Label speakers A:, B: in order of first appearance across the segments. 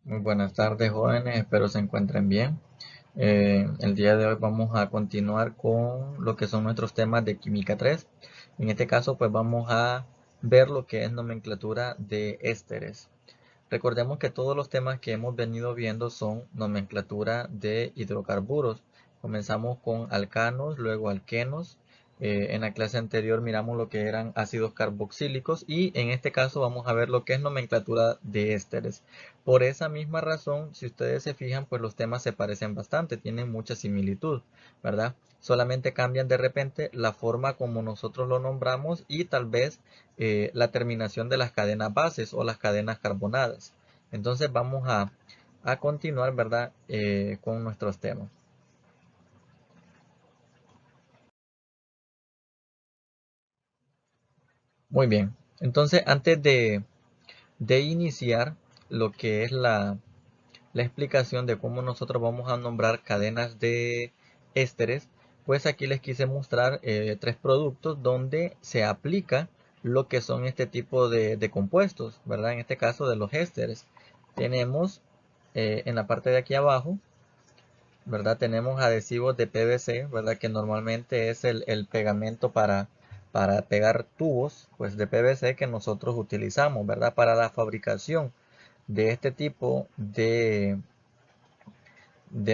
A: Muy buenas tardes, jóvenes, espero se encuentren bien. El día de hoy vamos a continuar con lo que son nuestros temas de Química 3. En este caso, pues vamos a ver lo que es nomenclatura de ésteres. Recordemos que todos los temas que hemos venido viendo son nomenclatura de hidrocarburos. Comenzamos con alcanos, luego alquenos. En la clase anterior miramos lo que eran ácidos carboxílicos y en este caso vamos a ver lo que es nomenclatura de ésteres. Por esa misma razón, si ustedes se fijan, pues los temas se parecen bastante, tienen mucha similitud, ¿verdad? Solamente cambian de repente la forma como nosotros lo nombramos y tal vez la terminación de las cadenas bases o las cadenas carbonadas. Entonces vamos a continuar, ¿verdad? Con nuestros temas. Muy bien. Entonces, antes de iniciar lo que es la explicación de cómo nosotros vamos a nombrar cadenas de ésteres, pues aquí les quise mostrar tres productos donde se aplica lo que son este tipo de compuestos, ¿verdad? En este caso de los ésteres. Tenemos en la parte de aquí abajo, ¿verdad? Tenemos adhesivos de PVC, ¿verdad? Que normalmente es el pegamento para pegar tubos, pues de PVC que nosotros utilizamos, ¿verdad? Para la fabricación de este tipo de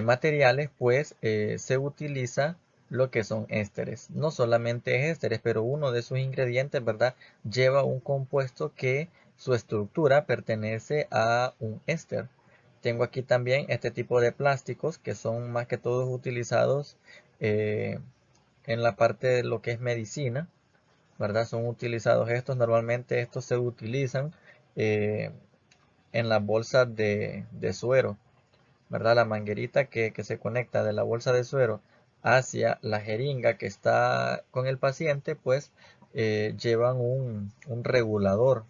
A: materiales, pues se utiliza lo que son ésteres. No solamente ésteres, pero uno de sus ingredientes, ¿verdad? Lleva un compuesto que su estructura pertenece a un éster. Tengo aquí también este tipo de plásticos que son más que todos utilizados eh, en la parte de lo que es medicina, ¿verdad? Son utilizados estos, normalmente estos se utilizan eh, en las bolsas de suero, ¿verdad? La manguerita que se conecta de la bolsa de suero hacia la jeringa que está con el paciente, pues llevan un regulador.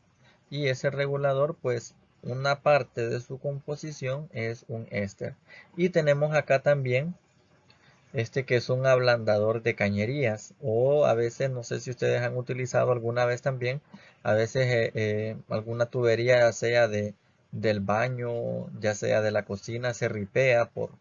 A: Y ese regulador, pues una parte de su composición es un éster. Y tenemos acá también este que es un ablandador de cañerías. O a veces, no sé si ustedes han utilizado alguna vez también, a veces alguna tubería, ya sea del baño, ya sea de la cocina, se ripea por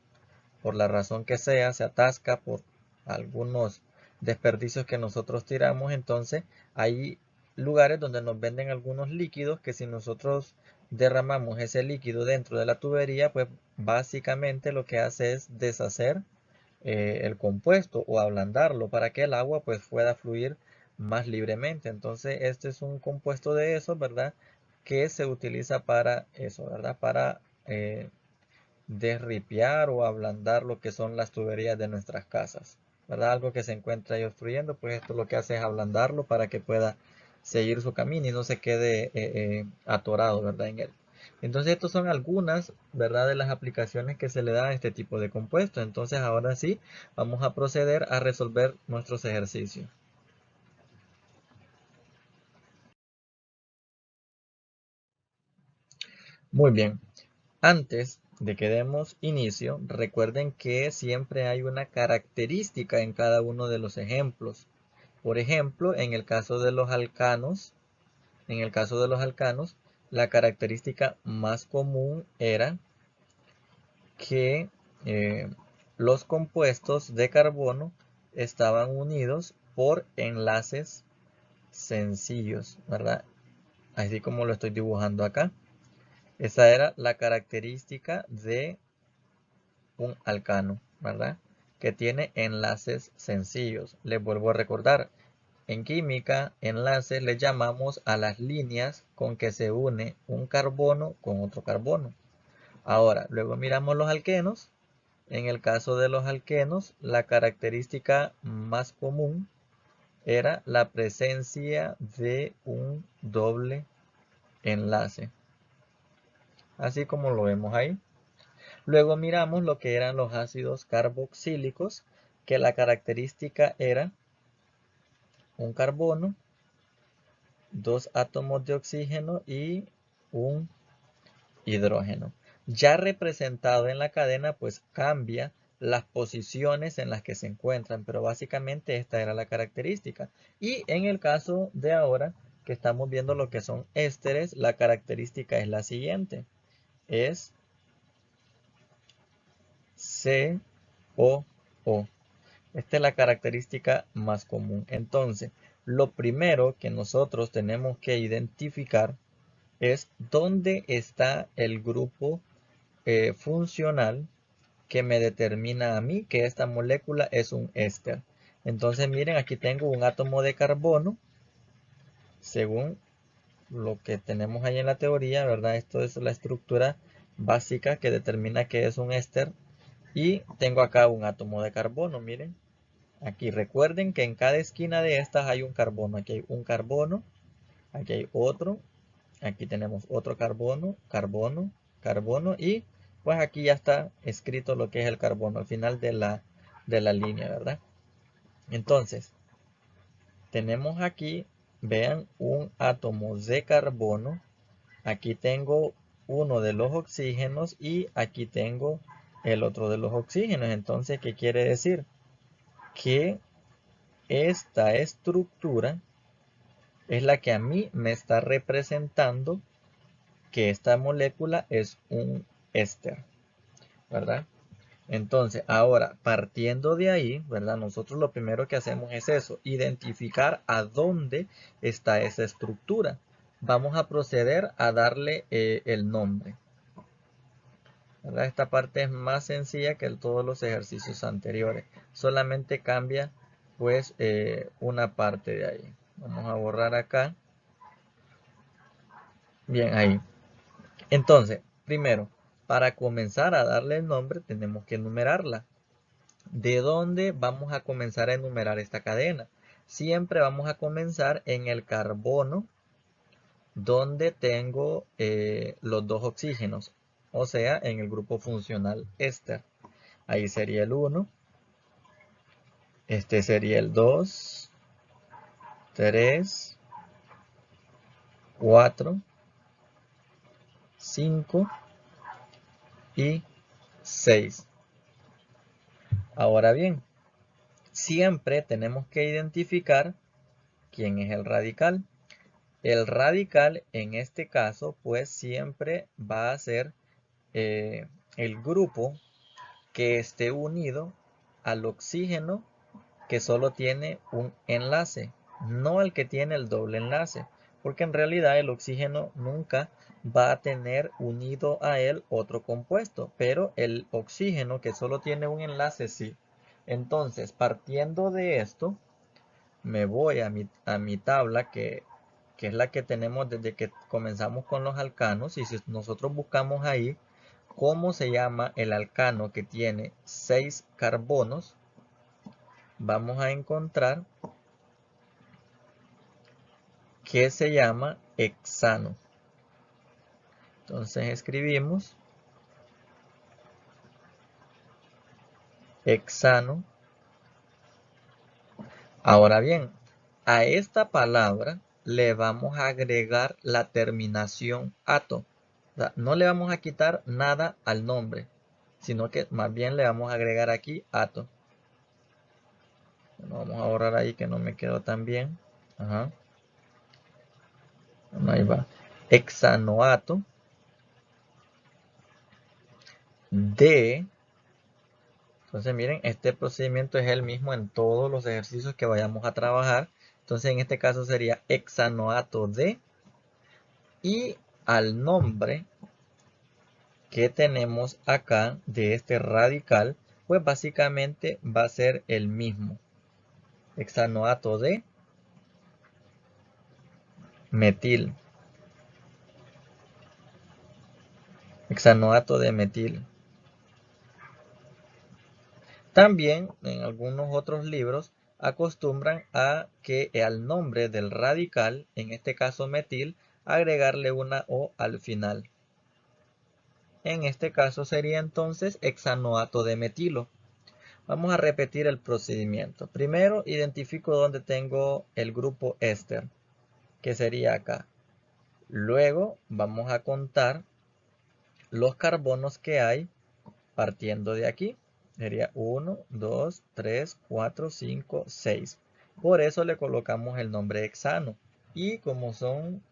A: la razón que sea, se atasca por algunos desperdicios que nosotros tiramos. Entonces hay lugares donde nos venden algunos líquidos que si nosotros derramamos ese líquido dentro de la tubería, pues básicamente lo que hace es deshacer el compuesto o ablandarlo para que el agua pues pueda fluir más libremente. Entonces este es un compuesto de eso, ¿verdad? Que se utiliza para eso, ¿verdad? Para derripiar o ablandar lo que son las tuberías de nuestras casas, ¿verdad? Algo que se encuentra ahí obstruyendo, pues esto lo que hace es ablandarlo para que pueda seguir su camino y no se quede atorado, ¿verdad? En él. Entonces, estas son algunas, ¿verdad? De las aplicaciones que se le da a este tipo de compuestos. Entonces, ahora sí, vamos a proceder a resolver nuestros ejercicios. Muy bien. Antes de que demos inicio, recuerden que siempre hay una característica en cada uno de los ejemplos. Por ejemplo, en el caso de los alcanos, la característica más común era que eh, los compuestos de carbono estaban unidos por enlaces sencillos, ¿verdad? Así como lo estoy dibujando acá. Esa era la característica de un alcano, ¿verdad? Que tiene enlaces sencillos. Les vuelvo a recordar, en química, enlaces le llamamos a las líneas con que se une un carbono con otro carbono. Ahora, luego miramos los alquenos. En el caso de los alquenos, la característica más común era la presencia de un doble enlace, así como lo vemos ahí. Luego miramos lo que eran los ácidos carboxílicos, que la característica era un carbono, dos átomos de oxígeno y un hidrógeno. Ya representado en la cadena, pues cambia las posiciones en las que se encuentran, pero básicamente esta era la característica. Y en el caso de ahora, que estamos viendo lo que son ésteres, la característica es la siguiente. Es COO. Esta es la característica más común. Entonces, lo primero que nosotros tenemos que identificar es dónde está el grupo funcional que me determina a mí que esta molécula es un éster. Entonces, miren, aquí tengo un átomo de carbono, según lo que tenemos ahí en la teoría, ¿verdad? Esto es la estructura básica que determina que es un éster. Y tengo acá un átomo de carbono, miren. Aquí recuerden que en cada esquina de estas hay un carbono. Aquí hay un carbono, aquí hay otro, aquí tenemos otro carbono, carbono, carbono y pues aquí ya está escrito lo que es el carbono al final de la línea, ¿verdad? Entonces, tenemos aquí, vean, un átomo de carbono. Aquí tengo uno de los oxígenos y aquí tengo el otro de los oxígenos. Entonces, ¿qué quiere decir? Que esta estructura es la que a mí me está representando que esta molécula es un éster, ¿verdad? Entonces, ahora, partiendo de ahí, ¿verdad? Nosotros lo primero que hacemos es eso, identificar a dónde está esa estructura. Vamos a proceder a darle el nombre, ¿verdad? Esta parte es más sencilla que todos los ejercicios anteriores. Solamente cambia, pues, una parte de ahí. Vamos a borrar acá. Bien, ahí. Entonces, primero, para comenzar a darle el nombre, tenemos que enumerarla. ¿De dónde vamos a comenzar a enumerar esta cadena? Siempre vamos a comenzar en el carbono, donde tengo los dos oxígenos, o sea, en el grupo funcional éster. Ahí sería el 1, este sería el 2, 3, 4, 5 y 6. Ahora bien, siempre tenemos que identificar quién es el radical. El radical en este caso pues siempre va a ser el grupo que esté unido al oxígeno que solo tiene un enlace, no al que tiene el doble enlace, porque en realidad el oxígeno nunca va a tener unido a él otro compuesto, pero el oxígeno que solo tiene un enlace sí. Entonces, partiendo de esto, me voy a mi tabla que es la que tenemos desde que comenzamos con los alcanos. Y si nosotros buscamos ahí cómo se llama el alcano que tiene 6 carbonos, vamos a encontrar que se llama hexano. Entonces escribimos hexano. Ahora bien, a esta palabra le vamos a agregar la terminación ato. O sea, no le vamos a quitar nada al nombre, sino que más bien le vamos a agregar aquí ato. Bueno, vamos a borrar ahí que no me quedó tan bien. Ajá. Bueno, ahí va. Hexanoato de... Entonces miren, este procedimiento es el mismo en todos los ejercicios que vayamos a trabajar. Entonces en este caso sería hexanoato de, y al nombre que tenemos acá de este radical, pues básicamente va a ser el mismo. Hexanoato de metil. Hexanoato de metil. También en algunos otros libros acostumbran a que al nombre del radical, en este caso metil, agregarle una O al final. En este caso sería entonces hexanoato de metilo. Vamos a repetir el procedimiento. Primero identifico dónde tengo el grupo éster, que sería acá. Luego vamos a contar los carbonos que hay partiendo de aquí. Sería 1, 2, 3, 4, 5, 6. Por eso le colocamos el nombre hexano. Y como son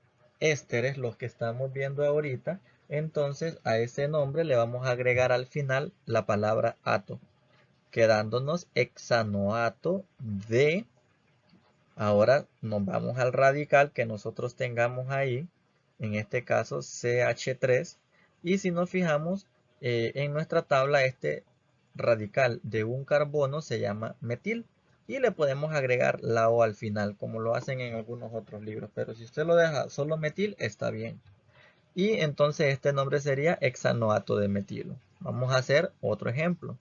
A: ésteres los que estamos viendo ahorita, Entonces a ese nombre le vamos a agregar al final la palabra ato, quedándonos hexanoato de. Ahora nos vamos al radical que nosotros tengamos ahí, en este caso CH3, y si nos fijamos en nuestra tabla, este radical de un carbono se llama metil y le podemos agregar la O al final, como lo hacen en algunos otros libros, pero si usted lo deja solo metil, está bien. Y entonces este nombre sería hexanoato de metilo. Vamos a hacer otro ejemplo.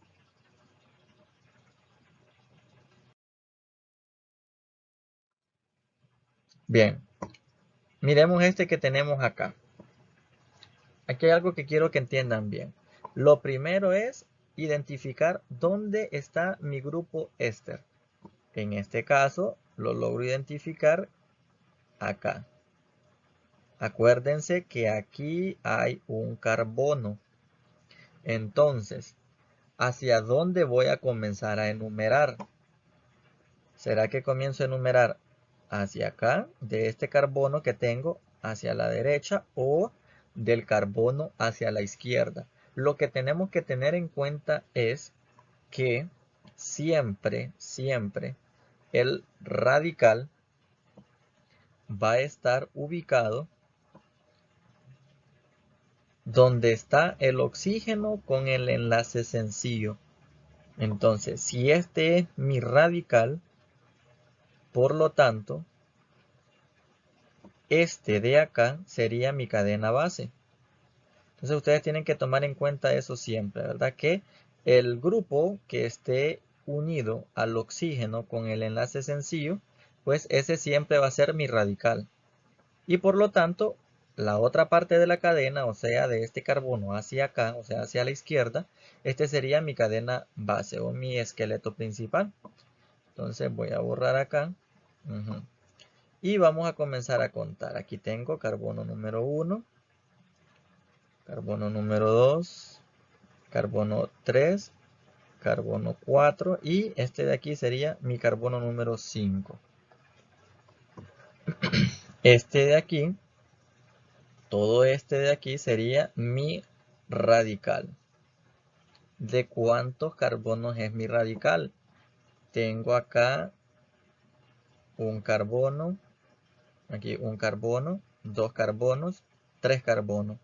A: Bien, miremos este que tenemos acá. Aquí hay algo que quiero que entiendan bien. Lo primero es identificar dónde está mi grupo éster. En este caso, lo logro identificar acá. Acuérdense que aquí hay un carbono. Entonces, ¿hacia dónde voy a comenzar a enumerar? ¿Será que comienzo a enumerar hacia acá, de este carbono que tengo, hacia la derecha o del carbono hacia la izquierda? Lo que tenemos que tener en cuenta es que siempre el radical va a estar ubicado donde está el oxígeno con el enlace sencillo. Entonces, si este es mi radical, por lo tanto, este de acá sería mi cadena base. Entonces ustedes tienen que tomar en cuenta eso siempre, ¿verdad? Que el grupo que esté unido al oxígeno con el enlace sencillo, pues ese siempre va a ser mi radical. Y por lo tanto, la otra parte de la cadena, o sea, de este carbono hacia acá, o sea, hacia la izquierda, este sería mi cadena base o mi esqueleto principal. Entonces voy a borrar acá. Y vamos a comenzar a contar. Aquí tengo carbono número 1, carbono número 2, carbono 3, carbono 4 y este de aquí sería mi carbono número 5. Este de aquí, todo este de aquí sería mi radical. ¿De cuántos carbonos es mi radical? Tengo acá un carbono, aquí un carbono, dos carbonos, tres carbonos.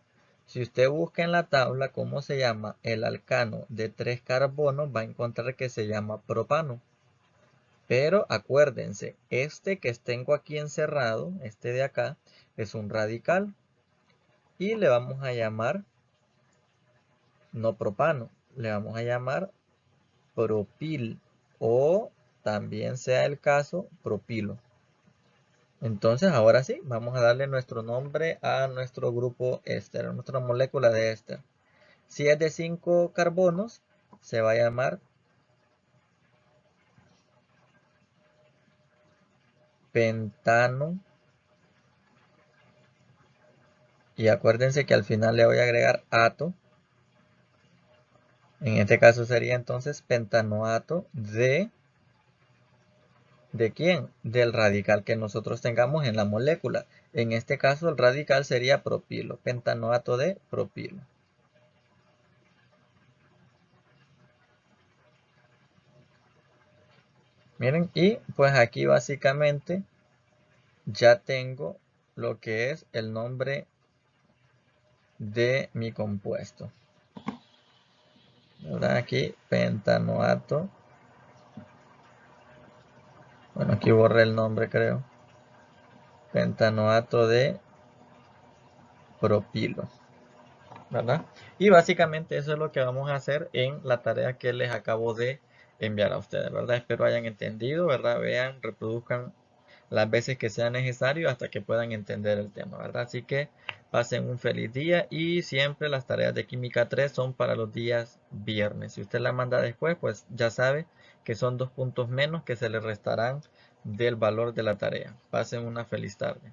A: Si usted busca en la tabla cómo se llama el alcano de 3 carbonos, va a encontrar que se llama propano. Pero acuérdense, este que tengo aquí encerrado, este de acá, es un radical. Y le vamos a llamar, no propano, le vamos a llamar propil. O también sea el caso, propilo. Entonces ahora sí, vamos a darle nuestro nombre a nuestro grupo éster, a nuestra molécula de éster. Si es de 5 carbonos, se va a llamar pentano. Y acuérdense que al final le voy a agregar ato. En este caso sería entonces pentanoato ¿de quién? Del radical que nosotros tengamos en la molécula. En este caso el radical sería propilo, pentanoato de propilo. Miren, y pues aquí básicamente ya tengo lo que es el nombre de mi compuesto. ¿Verdad? Aquí pentanoato. Bueno, aquí borré el nombre creo. Pentanoato de propilo. ¿Verdad? Y básicamente eso es lo que vamos a hacer en la tarea que les acabo de enviar a ustedes, ¿verdad? Espero hayan entendido, ¿verdad? Vean, reproduzcan las veces que sea necesario hasta que puedan entender el tema, ¿verdad? Así que pasen un feliz día y siempre las tareas de Química 3 son para los días viernes. Si usted la manda después, pues ya sabe que son 2 puntos menos que se le restarán del valor de la tarea. Pasen una feliz tarde.